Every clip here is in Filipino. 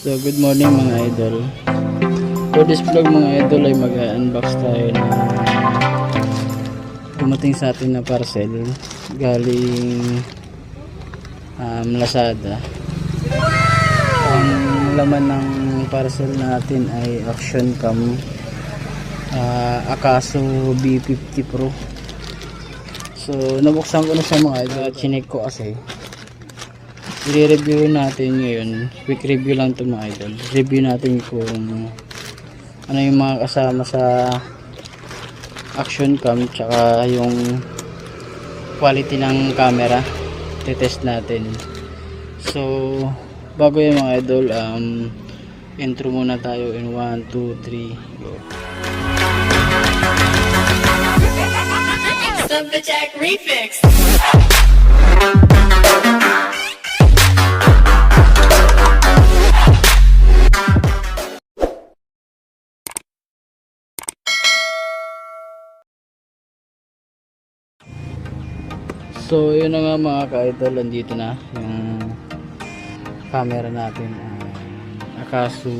So good morning mga idol. For this vlog mga idol ay mag-unbox tayo ng dumating sa atin na parcel galing Lazada. Ang laman ng parcel natin ay Action Cam Akaso B50 Pro. So nabuksan ko na siya mga idol at chinek ko kasi i-review natin ngayon. Quick review lang ito mga idol. Review natin kung ano yung mga kasama sa Action Cam tsaka yung quality ng camera. Test natin. So bago yung mga idol, intro muna tayo in 1, 2, 3 go. The Jack Refix. So yun na nga mga ka-idol, andito na yung camera natin, Akaso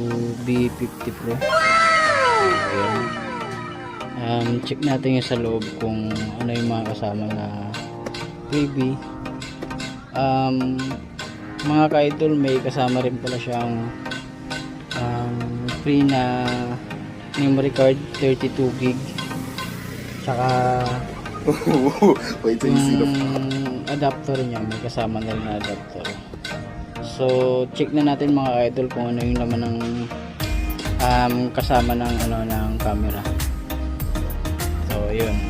B50 Pro. Ayan. Check natin yung sa loob kung ano yung mga kasama na freebie. Mga ka-idol, may kasama rin pala siyang free na memory card 32 gig tsaka Wait till you see the yung adapter niya, may kasama na rin na adapter. So check na natin mga idol kung ano yung laman ng kasama ng ng camera. So yun.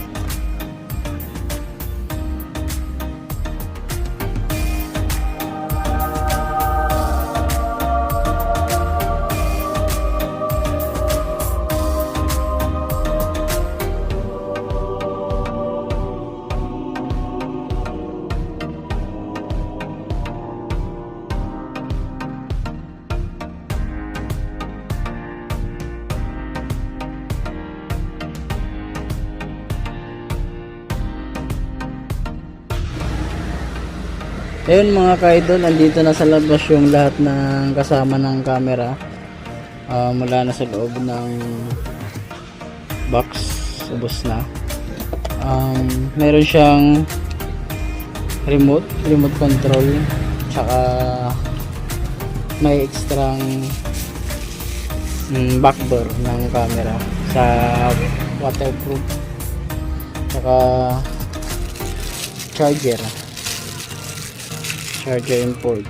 Ayun mga ka-idol, andito na sa labas yung lahat ng kasama ng camera, mula na sa loob ng box, ubos na. Meron siyang remote control, tsaka may extrang backdoor ng camera sa waterproof, tsaka charger import,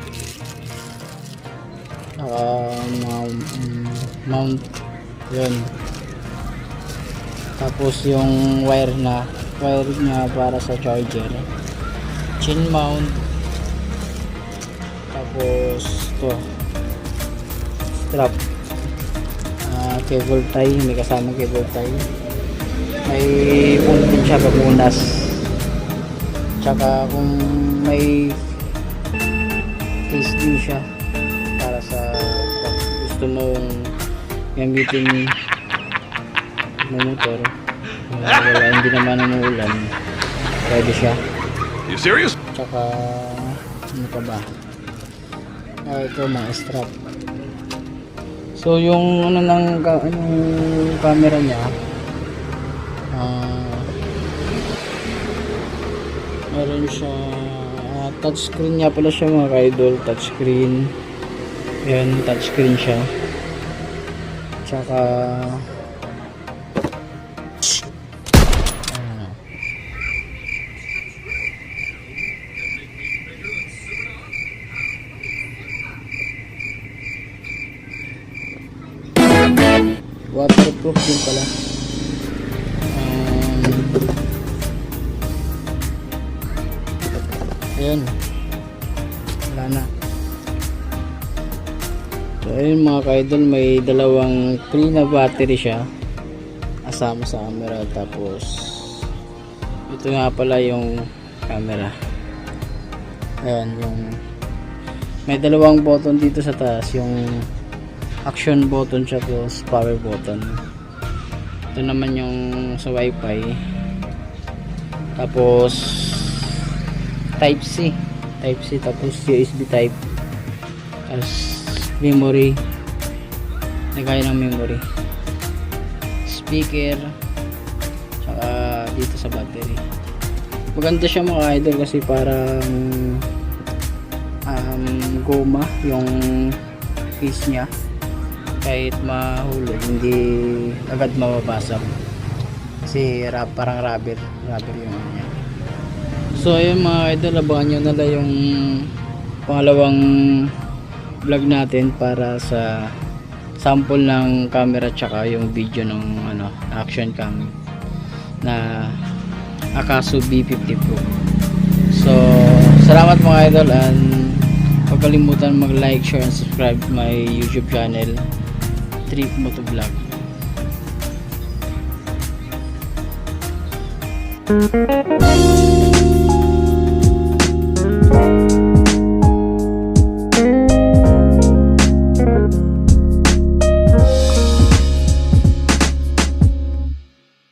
mount yun, tapos yung wire niya para sa charger, chin mount, tapos to strap, cable tie, may kasamang cable tie, may puno din siya papunas, tsaka kung may case din siya para sa gusto mong gamitin ng motor, wala, hindi naman umuulan, pwede siya. You serious? Tsaka ano pa ba, ito mga strap. So yung camera niya, meron siya touchscreen niya pala siya mga ka-idol, touchscreen. Ayan, touchscreen siya. Tsaka waterproof din pala. Ayan, wala na. So ayun mga ka-idol, may dalawang free na battery siya kasama sa camera. Tapos ito nga pala yung camera. Ayan, yung may dalawang button dito sa taas, yung action button tsaka power button. Ito naman yung sa wifi, tapos Type C, tapos USB type, as memory, lagay ng memory, speaker, tsaka dito sa battery. Maganda siya mga idol kasi parang goma yung case niya, kahit mahulog hindi agad mababasag kasi parang rubber yung ano niya. So ayun mga idol, abangan nyo na lang yung pangalawang vlog natin para sa sample ng camera tsaka yung video ng action cam na Akaso B50 Pro. So salamat mga idol, and huwag kalimutan mag-like, share, and subscribe to my YouTube channel, Trip Moto Vlog.